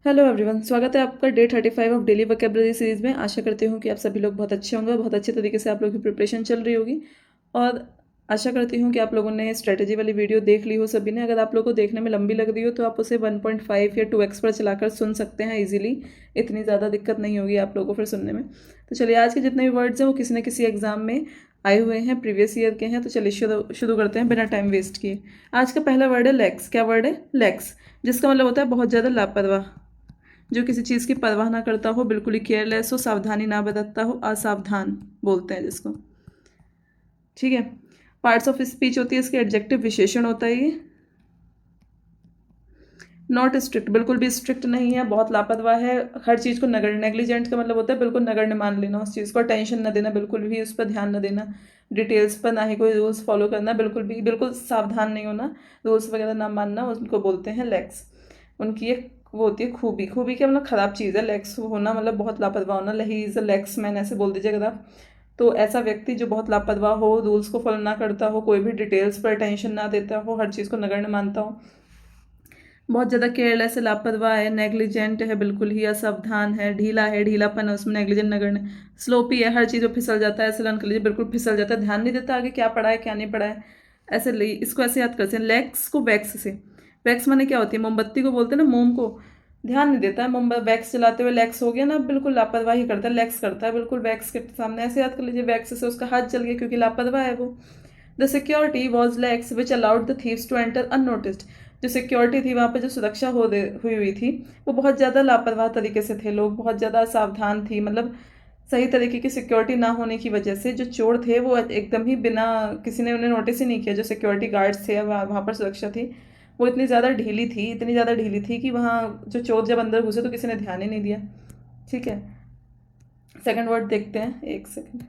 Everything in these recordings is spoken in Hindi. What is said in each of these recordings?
हेलो एवरीवन, स्वागत है आपका day 35 of daily vocabulary series में। आशा करती हूँ कि आप सभी लोग बहुत अच्छे होंगे, बहुत अच्छे तरीके से आप लोगों की प्रिपरेशन चल रही होगी। और आशा करती हूँ कि आप लोगों ने स्ट्रेटजी वाली वीडियो देख ली हो सभी ने। अगर आप लोगों को देखने में लंबी लग रही हो तो आप उसे 1.5 या 2x पर चलाकर सुन सकते हैं ईजिली। इतनी ज़्यादा दिक्कत नहीं होगी आप लोगों को फिर सुनने में। तो चलिए, आज के जितने भी वर्ड्स हैं वो किसी न किसी एग्जाम में आए हुए हैं, प्रीवियस ईयर के हैं। तो चलिए शुरू करते हैं बिना टाइम वेस्ट किए। आज का पहला वर्ड है लेग्स। क्या वर्ड है? लेग्स, जिसका मतलब होता है बहुत ज़्यादा लापरवाह, जो किसी चीज़ की परवाह ना करता हो, बिल्कुल ही केयरलेस हो, सावधानी ना बरतता हो, असावधान बोलते हैं जिसको। ठीक है। पार्ट्स ऑफ स्पीच होती है इसके, एडजेक्टिव विशेषण होता है ये। नॉट स्ट्रिक्ट, बिल्कुल भी स्ट्रिक्ट नहीं है, बहुत लापरवाह है, हर चीज़ को नगण्य। नेग्लिजेंट का मतलब होता है बिल्कुल नगण्य मान लेना, उस चीज़ को अटेंशन न देना, बिल्कुल भी उस पर ध्यान न देना, डिटेल्स पर ना ही कोई रूल्स फॉलो करना, बिल्कुल भी बिल्कुल सावधान नहीं होना, रूल्स वगैरह ना मानना, उनको बोलते हैं लेग्स। उनकी एक वो होती है खूबी। खूबी क्या मतलब खराब चीज़ है, लेग्स होना मतलब बहुत लापरवाह होना। He is a legs man ऐसे बोल दीजिए अगर आप। तो ऐसा व्यक्ति जो बहुत लापरवाह हो, रूल्स को फॉलो ना करता हो, कोई भी डिटेल्स पर अटेंशन ना देता हो, हर चीज़ को नगण्य मानता हो, बहुत ज़्यादा केयरलेस है, लापरवाह है, नेग्लिजेंट है, बिल्कुल ही असावधान है, ढीला है, ढीलापन है उसमें, नेग्लिजेंट नगण्य, स्लोपी है, हर चीज़ में फिसल जाता है, ऐसे लर्न कर लीजिए, बिल्कुल फिसल जाता है, ध्यान नहीं देता आगे क्या पढ़ा है क्या नहीं पढ़ा है। ऐसे इसको ऐसे याद करते हैं, लेग्स को वैक्स से। वैक्स माने क्या होती है? मोमबत्ती को बोलते हैं ना, मोम को। ध्यान नहीं देता है, मोम वैक्स चलाते हुए लेग्स हो गया ना, बिल्कुल लापरवाही करता है, लेग्स करता है बिल्कुल वैक्स के सामने। ऐसे याद कर लीजिए, वैक्स से उसका हाथ जल गया क्योंकि लापरवाह है वो। The security was lax which allowed the thieves to enter unnoticed. जो सिक्योरिटी थी वहाँ पे, जो सुरक्षा हुई हुई थी, वो बहुत ज़्यादा लापरवाह तरीके से थे लोग, बहुत ज़्यादा सावधान थी, मतलब सही तरीके की सिक्योरिटी ना होने की वजह से जो चोर थे वो एकदम ही बिना किसी ने उन्हें नोटिस ही नहीं किया। जो सिक्योरिटी गार्ड्स थे वहाँ पर सुरक्षा थी, वो इतनी ज़्यादा ढीली थी, इतनी ज़्यादा ढीली थी कि वहाँ जो चोर जब अंदर घुसे तो किसी ने ध्यान ही नहीं दिया। ठीक है। सेकंड वर्ड देखते हैं, एक सेकंड।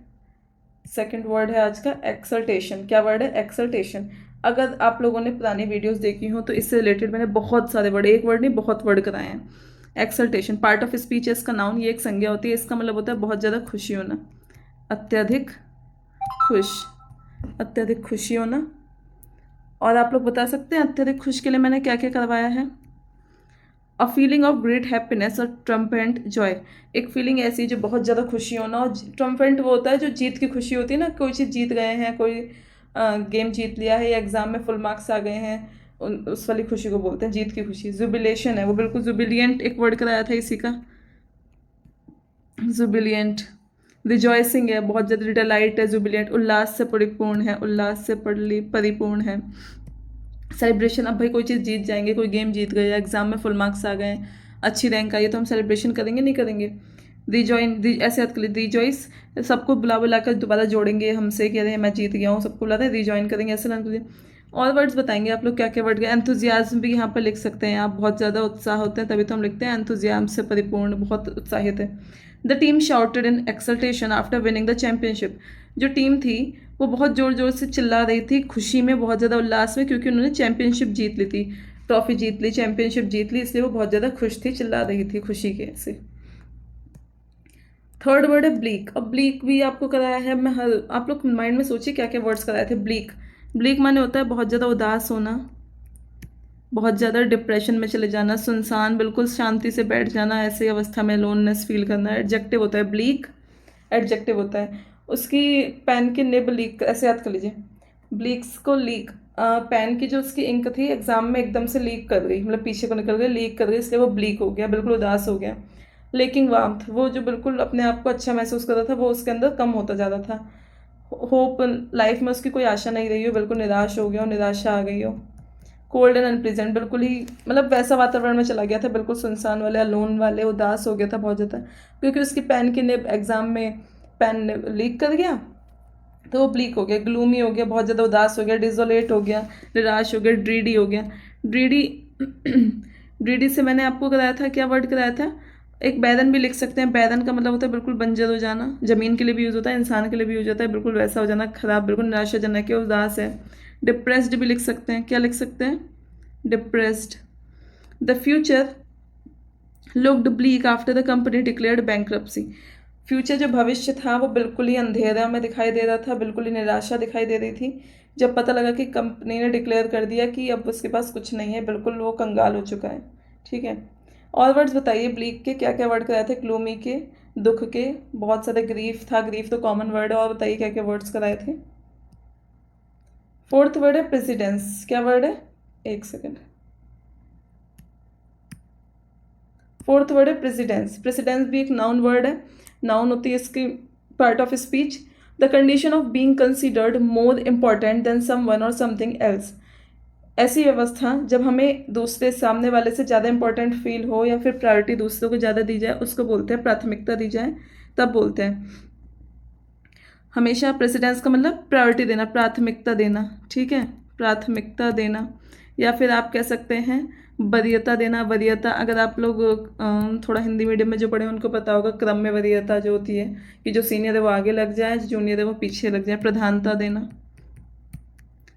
सेकंड वर्ड है आज का एक्सल्टेशन। क्या वर्ड है? एक्सल्टेशन। अगर आप लोगों ने पुरानी वीडियोस देखी हो तो इससे रिलेटेड मैंने बहुत सारे वर्ड, एक वर्ड नहीं बहुत वर्ड कराए हैं। एक्सल्टेशन पार्ट ऑफ स्पीच है इसका, नाउन, ये एक संज्ञा होती है। इसका मतलब होता है बहुत ज़्यादा खुशी होना, अत्यधिक खुश, अत्यधिक खुशी होना। और आप लोग बता सकते हैं अत्यधिक खुश के लिए मैंने क्या क्या करवाया है? A feeling of great happiness और ट्रम्पेंट जॉय। एक फीलिंग ऐसी जो बहुत ज़्यादा खुशी होना, और ट्रम्पेंट वो होता है जो जीत की खुशी होती है ना, कोई चीज़ जीत गए हैं, कोई गेम जीत लिया है या एग्जाम में फुल मार्क्स आ गए हैं, उस वाली खुशी को बोलते हैं जीत की खुशी। जुबिलेशन है वो, बिल्कुल जुबिलियंट एक वर्ड कराया था इसी का, जुबिलियंट। रिजॉइसिंग है, बहुत ज़्यादा डिलाइट है, जुबिलियंट उल्लास से परिपूर्ण है, उल्लास से परिपूर्ण है। सेलिब्रेशन, अब भाई कोई चीज़ जीत जाएंगे, कोई गेम जीत गए, एग्जाम में फुल मार्क्स आ गए, अच्छी रैंक आई है, तो हम सेलिब्रेशन करेंगे नहीं करेंगे? रिजॉइन, ऐसे याद कर लीजिए, रिजॉइस, सबको बुला बुला कर दोबारा जोड़ेंगे हमसे, कह रहे हैं मैं जीत गया हूँ, सबको बुलाते हैं, रिजॉइन करेंगे, ऐसे लर्न करिए। और वर्ड्स बताएंगे आप लोग क्या क्या वर्ड गए। एंथुजियाज्म भी यहाँ पर लिख सकते हैं आप, बहुत ज़्यादा उत्साह होते हैं तभी तो हम लिखते हैं एंथुजियाज्म से परिपूर्ण, बहुत उत्साहित है। The team shouted in exaltation after winning the championship. जो टीम थी वो बहुत ज़ोर ज़ोर से चिल्ला रही थी खुशी में, बहुत ज़्यादा उल्लास में, क्योंकि उन्होंने चैंपियनशिप जीत ली थी, ट्रॉफी जीत ली, चैंपियनशिप जीत ली, इसलिए वो बहुत ज़्यादा खुश थी, चिल्ला रही थी खुशी के से। थर्ड वर्ड है ब्लीक। अब ब्लीक भी आपको कराया है, मैं हर आप लोग माइंड में सोचिए क्या क्या वर्ड्स कराए थे। ब्लीक, ब्लीक माने होता है बहुत ज़्यादा उदास होना, बहुत ज़्यादा डिप्रेशन में चले जाना, सुनसान, बिल्कुल शांति से बैठ जाना, ऐसी अवस्था में लोननेस फील करना। एडजेक्टिव होता है ब्लीक, एडजेक्टिव होता है। उसकी पेन की निब लीक, ऐसे याद कर लीजिए, ब्लीक्स को लीक, पेन की जो उसकी इंक थी एग्जाम में एकदम से लीक कर गई, मतलब पीछे को निकल गई, लीक कर गई, इसलिए वो ब्लीक हो गया, बिल्कुल उदास हो गया। लेकिन वार्मथ, वो जो बिल्कुल अपने आप को अच्छा महसूस कर रहा था वो उसके अंदर कम होता जा रहा था। होप, लाइफ में उसकी कोई आशा नहीं रही हो, बिल्कुल निराश हो गया हो, निराशा आ गई हो। कोल्ड एंड अनप्लीजेंट, बिल्कुल ही मतलब वैसा वातावरण में चला गया था, बिल्कुल सुनसान वाले, अलोन वाले, उदास हो गया था बहुत ज़्यादा, क्योंकि उसकी पेन की निब एग्जाम में पेन लीक कर गया, तो वो ब्लीक हो गया, ग्लूमी हो गया, बहुत ज़्यादा उदास हो गया, डिजोलेट हो गया, निराश हो गया, ड्रीडी हो गया। ड्रीडी ड्रीडी से मैंने आपको कराया था, क्या वर्ड कराया था? एक बैरन भी लिख सकते हैं। बैरन का मतलब होता है बिल्कुल बंजर हो जाना, ज़मीन के लिए भी यूज़ होता है, इंसान के लिए भी यूज होता है, बिल्कुल वैसा हो जाना, खराब, बिल्कुल निराशाजनक है, उदास है। डिप्रेस्ड भी लिख सकते हैं, क्या लिख सकते हैं? Depressed. The future looked bleak after the company declared bankruptcy. Future जो भविष्य था वो बिल्कुल ही अंधेरा में दिखाई दे रहा था, बिल्कुल ही निराशा दिखाई दे रही थी, जब पता लगा कि कंपनी ने डिक्लेयर कर दिया कि अब उसके पास कुछ नहीं है, बिल्कुल वो कंगाल हो चुका है। ठीक है। और वर्ड्स बताइए। ब्लीक के क्या क्या वर्ड कराए थे? ग्लूमी के, दुख के, बहुत सारे ग्रीफ था, ग्रीफ तो कॉमन वर्ड है। और बताइए क्या क्या वर्ड्स कराए थे? फोर्थ वर्ड है प्रेसिडेंस। क्या वर्ड है? एक सेकेंड। फोर्थ वर्ड है प्रेसिडेंस। प्रेसिडेंस भी एक नाउन वर्ड है, नाउन होती है इसकी part of speech. The condition of being considered more important than someone और समथिंग एल्स। ऐसी व्यवस्था जब हमें दूसरे सामने वाले से ज़्यादा इंपॉर्टेंट फील हो या फिर प्रायोरिटी दूसरों को ज़्यादा दी जाए, उसको बोलते हैं प्राथमिकता दी जाए, तब बोलते हैं। हमेशा प्रेसिडेंस का मतलब प्रायोरिटी देना, प्राथमिकता देना, ठीक है, प्राथमिकता देना। या फिर आप कह सकते हैं वरीयता देना। वरीयता, अगर आप लोग थोड़ा हिंदी मीडियम में जो पढ़े उनको पता होगा, क्रम में वरीयता जो होती है कि जो सीनियर है वो आगे लग जाए, जो जूनियर है वो पीछे लग जाए। प्रधानता देना।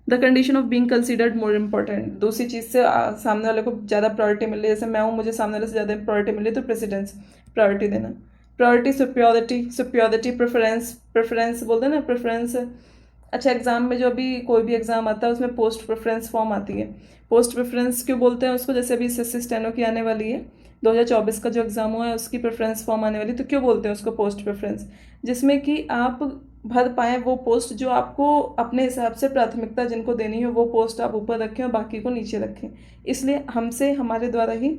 The condition of being considered more important, दूसरी चीज़ से सामने वाले को ज़्यादा प्रायोरिटी मिल रही है। जैसे मैं हूँ, मुझे सामने वाले से ज़्यादा प्रायोरिटी मिली तो प्रेसिडेंस, प्रायोरिटी देना। Priority, superiority, superiority, preference, preference बोलते हैं ना, प्रेफरेंस। अच्छा, एग्जाम में जो अभी कोई भी एग्जाम आता है उसमें पोस्ट प्रेफरेंस फॉर्म आती है। पोस्ट प्रेफरेंस क्यों बोलते हैं उसको? जैसे अभी एसएससी स्टेनो की आने वाली है, 2024 का जो एग्ज़ाम हुआ है उसकी प्रेफरेंस फॉर्म आने वाली, तो क्यों बोलते हैं उसको पोस्ट प्रेफरेंस? जिसमें कि आप भर पाएँ वो पोस्ट जो आपको अपने हिसाब से प्राथमिकता जिनको देनी है वो पोस्ट आप ऊपर रखें और बाकी को नीचे रखें। इसलिए हमसे हमारे द्वारा ही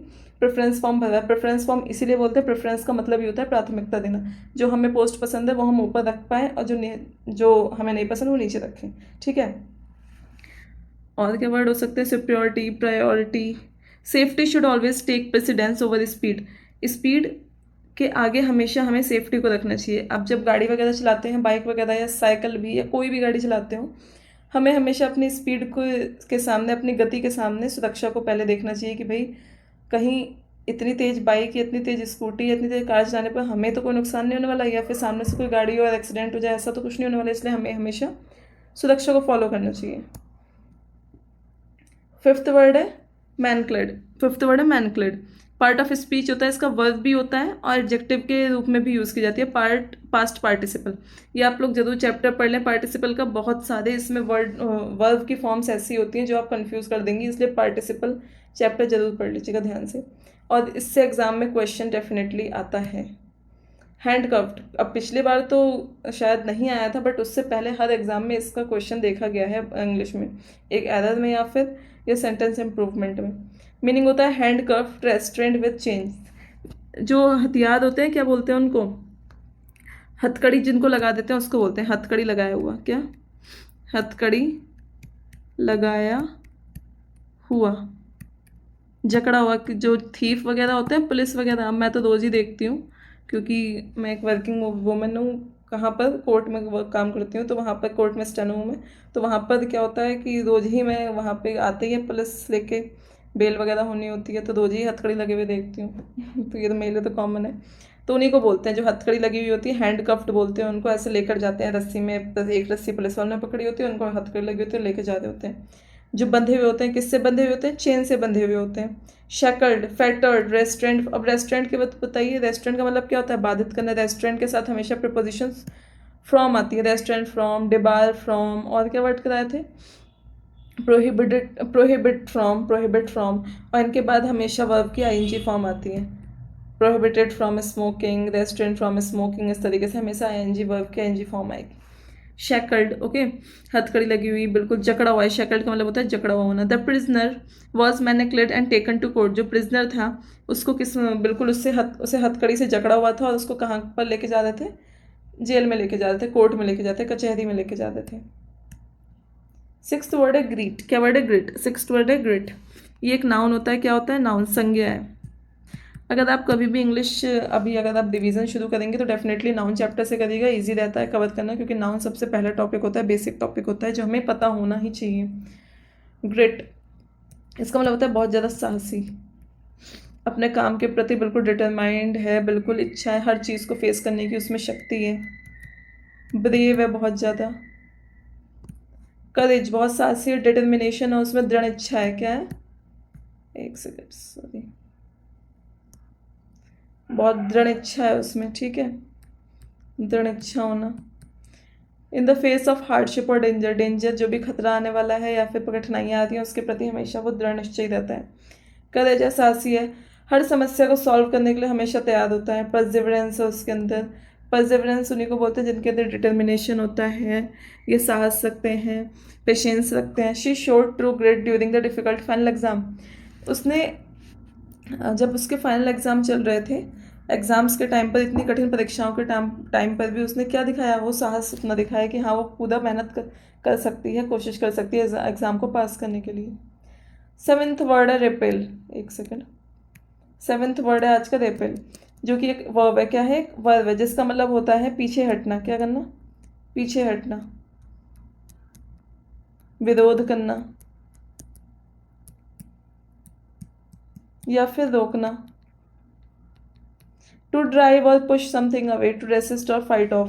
प्रेफरेंस फॉर्म भरा है। प्रेफरेंस फॉर्म इसीलिए बोलते हैं, प्रेफरेंस का मतलब ये होता है प्राथमिकता देना। जो हमें पोस्ट पसंद है वो हम ऊपर रख पाएँ और जो हमें नहीं पसंद वो नीचे रखें, ठीक है। और क्या वर्ड हो सकते हैं? Security, priority. Safety should always take precedence over speed. Speed के आगे हमेशा हमें सेफ्टी को रखना चाहिए। अब जब गाड़ी वगैरह चलाते हैं, बाइक वगैरह या साइकिल भी या कोई भी गाड़ी चलाते हो, हमें हमेशा अपनी स्पीड को के सामने, अपनी गति के सामने सुरक्षा को पहले देखना चाहिए कि भाई कहीं इतनी तेज़ बाइक या इतनी तेज़ स्कूटी या इतनी तेज़ कार चलाने पर हमें तो कोई नुकसान नहीं होने वाला, या फिर सामने से कोई गाड़ी हो और एक्सीडेंट हो जाए, ऐसा तो कुछ नहीं होने वाला। इसलिए हमें हमेशा सुरक्षा को फॉलो करना चाहिए। फिफ्थ वर्ड है मैनक्लेड। फिफ्थ वर्ड है मैनक्लेड। पार्ट ऑफ स्पीच होता है, इसका वर्ब भी होता है और एडजेक्टिव के रूप में भी यूज़ की जाती है। पास्ट पार्टिसिपल, ये आप लोग जरूर चैप्टर पढ़ लें। पार्टिसिपल का बहुत सारे इसमें वर्ब की फॉर्म्स ऐसी होती हैं जो आप कंफ्यूज कर देंगी, इसलिए पार्टिसिपल चैप्टर जरूर पढ़ लीजिएगा ध्यान से, और इससे एग्जाम में क्वेश्चन डेफिनेटली आता है। हैंडकफ्ड, अब पिछली बार तो शायद नहीं आया था, बट उससे पहले हर एग्जाम में इसका क्वेश्चन देखा गया है इंग्लिश में, एक एरर में या फिर ये सेंटेंस इम्प्रूवमेंट में। मीनिंग होता है हैंडकफ्ड रेस्ट्रेंट विद चेंज। जो हथियार होते हैं क्या बोलते हैं उनको? हथकड़ी जिनको लगा देते हैं उसको बोलते हैं हथकड़ी लगाया हुआ। क्या? हथकड़ी लगाया हुआ, जकड़ा हुआ। जो थीफ वगैरह होते हैं, पुलिस वगैरह, मैं तो रोज़ ही देखती हूँ क्योंकि मैं एक वर्किंग वूमेन हूँ। कहाँ पर? कोर्ट में वर्क काम करती हूँ, तो वहाँ पर कोर्ट में स्टेनो हूँ मैं। तो वहाँ पर क्या होता है कि रोज़ ही मैं वहाँ पे आते ही है पुलिस लेके, बेल वगैरह होनी होती है, तो रोज़ ही हथकड़ी लगे हुए देखती हूँ। तो ये तो मेरे लिए तो कॉमन है। तो उन्हीं को बोलते हैं जो हथकड़ी लगी हुई होती है, हैंड कफ्ड बोलते हैं उनको। ऐसे लेकर जाते हैं रस्सी में, एक रस्सी पुलिस वालों ने पकड़ी होती है, उनको हथकड़ी लगी होती है, लेके जा रहे होते हैं। जो बंधे हुए होते हैं, किससे बंधे हुए होते हैं? चेन से बंधे हुए होते हैं। Shackled, fettered, restaurant. अब रेस्टोरेंट के बाद बताइए रेस्टोरेंट का मतलब क्या होता है? बाधित करना। रेस्टोरेंट के साथ हमेशा प्रीपोजिशंस फ्रॉम आती है, रेस्टोरेंट फ्रॉम, डिबार फ्रॉम, और क्या वर्ड कराए थे? Prohibited, prohibit from, prohibit from, और इनके बाद हमेशा वर्ब की आईएनजी फॉर्म आती है। Prohibited from smoking, restaurant from smoking, इस तरीके से हमेशा आईएनजी वर्ब की आईएनजी फॉर्म आएगी। शेकल्ड, ओके, हथकड़ी लगी हुई, बिल्कुल जकड़ा हुआ है। शेकल्ड का मतलब होता है जकड़ा हुआ होना। The prisoner was manacled and taken to court, जो प्रिजनर था उसको बिल्कुल उसे हथकड़ी से जकड़ा हुआ था, और उसको कहाँ पर लेके जा रहे थे? जेल में लेके जा रहे थे, कोर्ट में लेके जाते, कचहरी में लेके जाते थे। सिक्स्थ वर्ड है ग्रीट। क्या वर्ड है? ग्रिट। सिक्स्थ वर्ड है ग्रिट। ये एक नाउन होता है। क्या होता है? नाउन, संज्ञा है। अगर आप कभी भी इंग्लिश अभी अगर आप डिवीज़न शुरू करेंगे तो डेफिनेटली नाउन चैप्टर से करिएगा, इजी रहता है कवर करना, क्योंकि नाउन सबसे पहला टॉपिक होता है, बेसिक टॉपिक होता है जो हमें पता होना ही चाहिए। ग्रेट, इसका मतलब होता है बहुत ज़्यादा साहसी, अपने काम के प्रति बिल्कुल डिटरमाइंड है, बिल्कुल इच्छा है हर चीज़ को फेस करने की उसमें शक्ति है। ब्रेव है बहुत ज़्यादा। करेज, बहुत साहसी है, डिटर्मिनेशन है उसमें, दृढ़ इच्छा है। क्या है? एक सेकेंड, सॉरी, बहुत दृढ़ इच्छा है उसमें, ठीक है, दृढ़ इच्छा होना। In the face of hardship और डेंजर, डेंजर जो भी खतरा आने वाला है या फिर कठिनाइयाँ आती हैं उसके प्रति हमेशा वो दृढ़ निश्चय रहता है। करेज है, साहसी है, हर समस्या को सॉल्व करने के लिए हमेशा तैयार होता है। परसिवरेंस है उसके अंदर। परसिवरेंस उन्हीं को बोलते हैं जिनके अंदर डिटर्मिनेशन होता है, ये साहस रखते हैं, पेशेंस रखते हैं। She showed true great during the difficult final exam. उसने जब उसके फाइनल एग्ज़ाम चल रहे थे, एग्ज़ाम्स के टाइम पर, इतनी कठिन परीक्षाओं के टाइम पर भी उसने क्या दिखाया, वो साहस अपना दिखाया कि हाँ वो पूरा मेहनत कर सकती है, कोशिश कर सकती है एग्ज़ाम को पास करने के लिए। 7th वर्ड है रेपेल। एक सेकेंड। 7th वर्ड है आज का रेपेल, जो कि एक वर्ब है। क्या है? एक वर्ब है जिसका मतलब होता है पीछे हटना। क्या करना? पीछे हटना, विरोध करना या फिर रोकना। टू ड्राइव और push something away, to resist और फाइट ऑफ।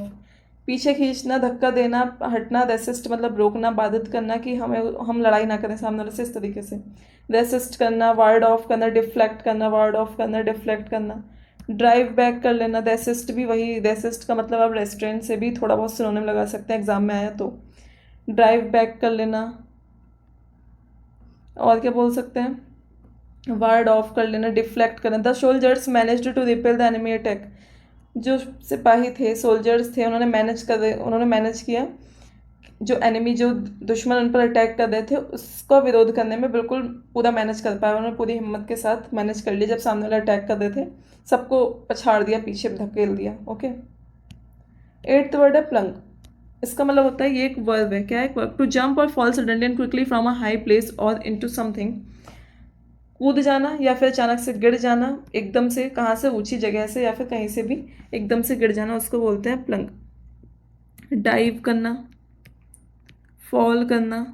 पीछे खींचना, धक्का देना, हटना। रेसिस्ट मतलब रोकना, बाधित करना कि हम लड़ाई ना करें सामने वाले से, इस तरीके से। रेसिस्ट करना, वार्ड ऑफ करना, डिफ्लेक्ट करना, वार्ड ऑफ करना, डिफ्लेक्ट करना। ड्राइव बैक कर लेना। रेसिस्ट भी वही, रेसिस्ट का मतलब आप रेस्टोरेंट से भी थोड़ा बहुत सिनोनिम लगा सकते हैं एग्जाम में आया तो। ड्राइव बैक कर लेना। और क्या बोल सकते हैं? वार्ड ऑफ कर लेना, डिफ्लेक्ट करना। The soldiers managed to repel the enemy attack. जो सिपाही थे, सोल्जर्स थे, उन्होंने मैनेज किया जो एनिमी, जो दुश्मन उन पर अटैक कर रहे थे, उसका विरोध करने में बिल्कुल पूरा मैनेज कर पाया। उन्होंने पूरी हिम्मत के साथ मैनेज कर लिया। जब सामने वाले अटैक कर रहे थे, सबको पछाड़ दिया, पीछे धकेल दिया। ओके। 8th वर्ड है प्लंग। इसका मतलब होता है, ये एक वर्ब है। क्या है? वर्ब। टू जंप और fall suddenly and quickly from a high place और इनटू समथिंग। कूद जाना या फिर अचानक से गिर जाना, एकदम से, कहाँ से? ऊंची जगह से या फिर कहीं से भी एकदम से गिर जाना, उसको बोलते हैं प्लंग। डाइव करना, फॉल करना,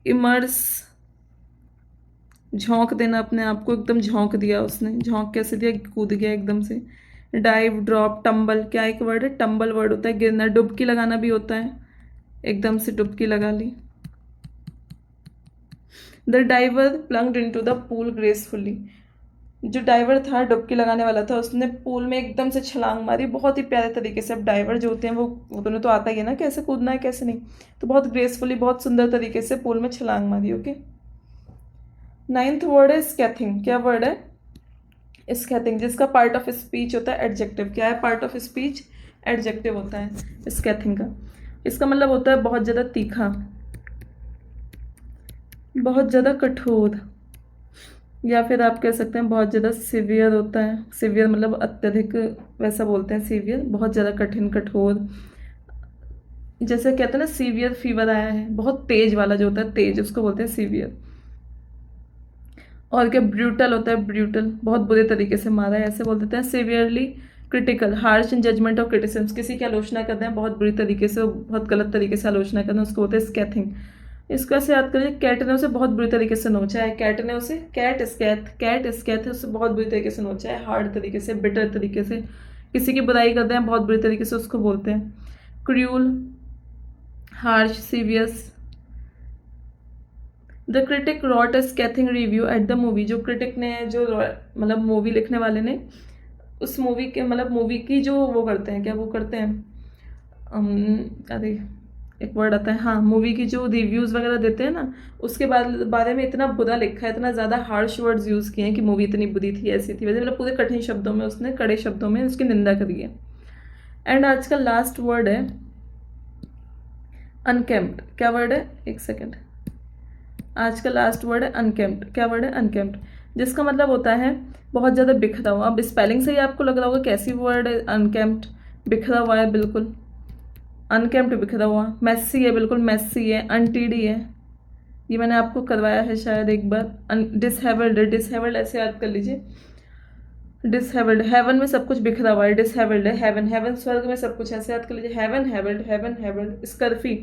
इमर्स, झोंक देना अपने आप को, एकदम झोंक दिया उसने। झोंक कैसे दिया? कूद गया एकदम से। Dive, drop, tumble. क्या एक वर्ड है? टम्बल वर्ड होता है गिरना। डुबकी लगाना भी होता है, एकदम से डुबकी लगा ली। The diver plunged into the pool gracefully. जो डाइवर था, डुबकी लगाने वाला था, उसने पूल में एकदम से छलांग मारी, बहुत ही प्यारे तरीके से। अब डाइवर जो होते हैं वो उन्हें तो आता ही है ना कैसे कूदना है कैसे नहीं, तो बहुत ग्रेसफुली, बहुत सुंदर तरीके से पूल में छलांग मारी। ओके। 9th वर्ड है स्कैथिंग। क्या वर्ड है? स्कैथिंग, जिसका पार्ट ऑफ स्पीच होता है एडजेक्टिव। क्या है पार्ट ऑफ स्पीच? एडजेक्टिव होता है स्कैथिंग का। इसका मतलब होता है बहुत ज़्यादा तीखा, बहुत ज़्यादा कठोर, या फिर आप कह सकते हैं बहुत ज़्यादा सीवियर होता है। सीवियर मतलब अत्यधिक, वैसा बोलते हैं सीवियर, बहुत ज़्यादा कठिन, कठोर। जैसे कहते हैं ना सीवियर फीवर आया है, बहुत तेज वाला जो होता है, तेज, उसको बोलते हैं सीवियर। और क्या? ब्रूटल होता है, ब्रूटल, बहुत बुरे तरीके से मारा है, ऐसे बोल देते हैं। Severely critical, harsh in judgement of criticism, किसी की आलोचना करते हैं बहुत बुरी तरीके से, बहुत गलत तरीके से आलोचना करना, उसको बोलते हैं स्कैथिंग। इसको ऐसे याद करिए, कैट ने उसे बहुत बुरी तरीके से नोचा है। कैट ने उसे, कैट स्कैथ है, उसे बहुत बुरी तरीके से नोचा है, हार्ड तरीके से, बिटर तरीके से। किसी की बुराई करते हैं बहुत बुरी तरीके से, उसको बोलते हैं cruel, harsh, severe. The critic wrote a scathing review at the movie. जो क्रिटिक ने, जो मतलब मूवी लिखने वाले ने, उस मूवी के, मतलब मूवी की जो वो करते हैं, क्या वो करते हैं, अरे एक वर्ड आता है, हाँ, मूवी की जो रिव्यूज़ वगैरह देते हैं ना, उसके बारे में इतना बुरा लिखा है, इतना ज़्यादा हार्श वर्ड्स यूज़ किए हैं कि मूवी इतनी बुरी थी, ऐसी थी, वैसे, मतलब पूरे कठिन शब्दों में उसने, कड़े शब्दों में उसकी निंदा करी है। एंड आज का लास्ट वर्ड है अनकेम्प्ड। क्या वर्ड है? एक सेकेंड। आज का लास्ट वर्ड है अनकेम्प्ड। क्या वर्ड है? अनकेम्प्ड, जिसका मतलब होता है बहुत ज़्यादा बिखरा हुआ। अब स्पेलिंग से ही आपको लग रहा होगा कैसी वर्ड है अनकेम्प्ड। बिखरा हुआ है, बिल्कुल अनकेम्प्ड, बिखरा हुआ। मेसी है, बिल्कुल मेसी है। अनटीडी है, ये मैंने आपको करवाया है शायद एक बार। डिसहेवल्ड है, डिसहेवल्ड ऐसे याद कर लीजिए, डिसहेवल्ड। हेवन में सब कुछ बिखरा हुआ है, डिसहेवल्ड है। हेवन, हेवन स्वर्ग में सब कुछ, ऐसे याद कर लीजिए, हेवन हेवल्ड, हेवन हेवल्ड। स्कर्फी,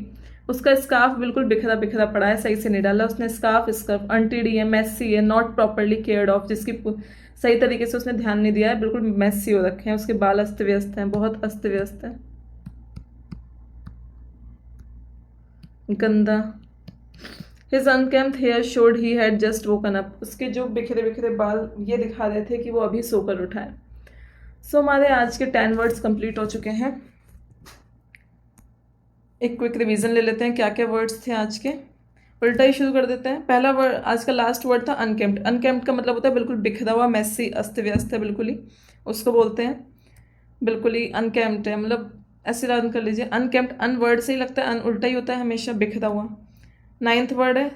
उसका स्कार्फ बिल्कुल बिखरा बिखरा पड़ा है, सही से नहीं डाला उसने स्कार्फ, स्कर्फ। अनटीडी है, मेसी है, नॉट प्रॉपरली केयर्ड ऑफ, जिसकी सही तरीके से उसने ध्यान नहीं दिया है, बिल्कुल मेसी हो रखे हैं, उसके बाल अस्त व्यस्त हैं, बहुत अस्त व्यस्त है, गंदा। His unkempt hair showed he had just woken up. उसके जो बिखरे बिखरे बाल ये दिखा रहे थे कि वो अभी सोकर उठा है। सो हमारे आज के 10 वर्ड्स कंप्लीट हो चुके हैं। एक क्विक रिवीजन ले लेते हैं क्या क्या वर्ड्स थे आज के। उल्टा ही शुरू कर देते हैं। पहला वर्ड आज का लास्ट वर्ड था अनकेम्प्ड। अनकेम्प्ड का मतलब होता है बिल्कुल बिखरा हुआ, मैसी, अस्त व्यस्त है बिल्कुल ही, उसको बोलते हैं। बिल्कुल ही अनकेम्प्ड है, मतलब ऐसे लर्न कर लीजिए। अनकेम्प्ड अन वर्ड से ही लगता है, अन उल्टा ही होता है हमेशा, बिखरा हुआ। 9th वर्ड है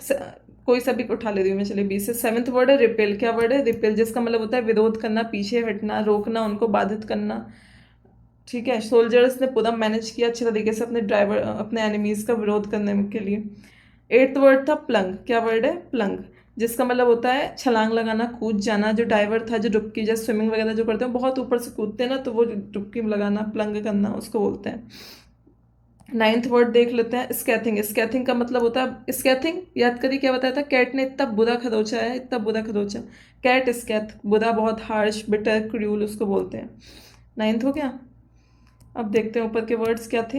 कोई सा भी उठा ले रही हूँ मैं, चलिए 20 से। 7th वर्ड है रिपेल। क्या वर्ड है? रिपेल, जिसका मतलब होता है विरोध करना, पीछे हटना, रोकना, उनको बाधित करना। ठीक है, सोल्जर्स ने पूरा मैनेज किया अच्छे तरीके से अपने एनिमीज का विरोध करने के लिए। 8th वर्ड था प्लंग। क्या वर्ड है? प्लंग, जिसका मतलब होता है छलांग लगाना, कूद जाना। जो डाइवर था, जो डुबकी, जैसे स्विमिंग वगैरह जो करते हैं बहुत ऊपर से कूदते हैं ना, तो वो डुबकी लगाना, प्लंग करना, उसको बोलते हैं। 9th वर्ड देख लेते हैं स्कैथिंग। स्कैथिंग का मतलब होता है, स्कैथिंग याद करिए क्या बताया था, कैट ने इतना बुरा खरोचा है, इतना बुरा खरोचा। कैट स्कैथ, बुरा, बहुत हार्श, बिटर, क्रूल, उसको बोलते हैं। 9th हो गया। अब देखते हैं ऊपर के वर्ड्स क्या थे।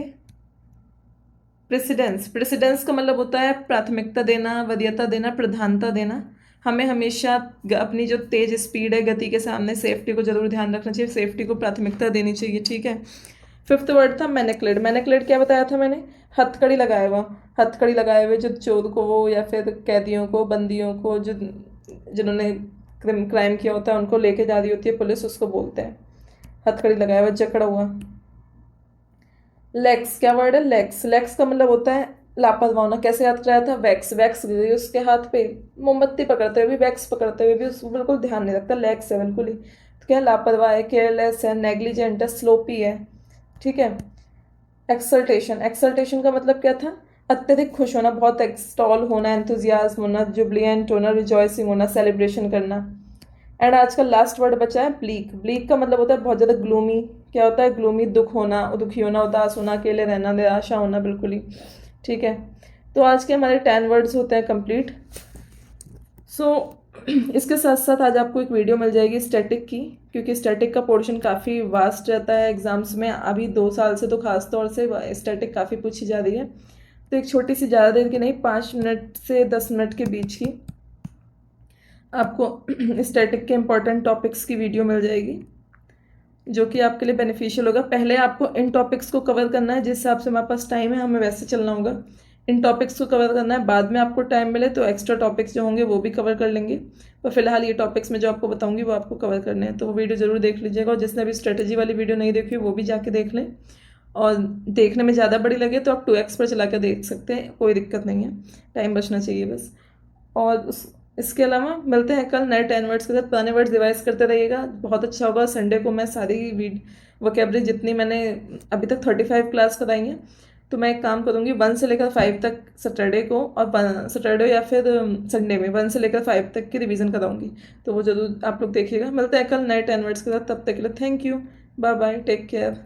प्रेसिडेंस। प्रेसिडेंस का मतलब होता है प्राथमिकता देना, वरीयता देना, प्रधानता देना। हमें हमेशा अपनी जो तेज स्पीड है, गति के सामने सेफ्टी को जरूर ध्यान रखना चाहिए, सेफ्टी को प्राथमिकता देनी चाहिए। ठीक है। 5th वर्ड था मैनिकुलेट। मैनिकुलेट क्या बताया था मैंने? हथकड़ी लगाए हुआ। हथकड़ी लगाए हुए जो चोर को या फिर कैदियों को, बंदियों को, जो जिन्होंने क्राइम किया होता है उनको लेके जा रही होती है पुलिस, उसको बोलते हैं हथकड़ी लगाया हुआ, जकड़ा हुआ। लेग्स। क्या वर्ड है? लेग्स। लेग्स का मतलब होता है लापरवाह होना। कैसे याद कराया था? वैक्स। वैक्स गिरी उसके हाथ पे, मोमबत्ती पकड़ते हुए भी, वैक्स पकड़ते हुए भी उसको बिल्कुल ध्यान नहीं रखता। लेग्स है बिल्कुल ही। तो क्या? लापरवाह है, केयरलेस है, नेग्लिजेंट है, स्लोपी है। ठीक है। एक्सल्टेशन। एक्सल्टेशन का मतलब क्या था? अत्यधिक खुश होना, बहुत एक्सटॉल होना, एंथुजियाज्म होना, जुबलियंट होना, रिजॉइसिंग होना, सेलिब्रेशन करना। एंड आज का लास्ट वर्ड बचा है ब्लीक। ब्लीक का मतलब होता है बहुत ज़्यादा ग्लूमी। क्या होता है? ग्लूमी, दुख होना, दुखी होना, उदास होना, अकेले रहना, निराशा होना बिल्कुल ही। ठीक है। तो आज के हमारे 10 वर्ड्स होते हैं कंप्लीट। सो इसके साथ साथ आज आपको एक वीडियो मिल जाएगी स्टैटिक की, क्योंकि स्टैटिक का पोर्शन काफ़ी वास्ट रहता है एग्जाम्स में। अभी 2 साल से तो खास तौर से स्टैटिक काफ़ी पूछी जा रही है। तो एक छोटी सी, ज़्यादा देर की नहीं, 5 मिनट से 10 मिनट के बीच की आपको स्टैटिक के इम्पॉर्टेंट टॉपिक्स की वीडियो मिल जाएगी, जो कि आपके लिए बेनिफिशियल होगा। पहले आपको इन टॉपिक्स को कवर करना है, जिस हिसाब से हमारे पास टाइम है हमें वैसे चलना होगा। इन टॉपिक्स को कवर करना है, बाद में आपको टाइम मिले तो एक्स्ट्रा टॉपिक्स जो होंगे वो भी कवर कर लेंगे। पर फिलहाल ये टॉपिक्स में जो आपको बताऊंगी वो आपको कवर करने हैं, तो वो वीडियो ज़रूर देख लीजिएगा। और जिसने अभी स्ट्रेटेजी वाली वीडियो नहीं देखी वो भी जाके देख लें। और देखने में ज़्यादा बड़ी लगे तो आप 2x पर चला कर देख सकते हैं, कोई दिक्कत नहीं है, टाइम बचना चाहिए बस। और इसके अलावा मिलते हैं कल नए 10 वर्ड्स के साथ। पुराने वर्ड्स रिवाइज करते रहिएगा, बहुत अच्छा होगा। संडे को मैं सारी वोकेबलरी जितनी मैंने अभी तक 35 क्लास कराई हैं, तो मैं एक काम करूँगी 1 से लेकर 5 तक सैटरडे को, और सैटरडे या फिर संडे में 1 से लेकर 5 तक की रिवीजन कराऊंगी। तो वो जरूर आप लोग देखिएगा। मिलते हैं कल नए 10 वर्ड्स के साथ, तब तक के लिए thank you, bye bye, take care.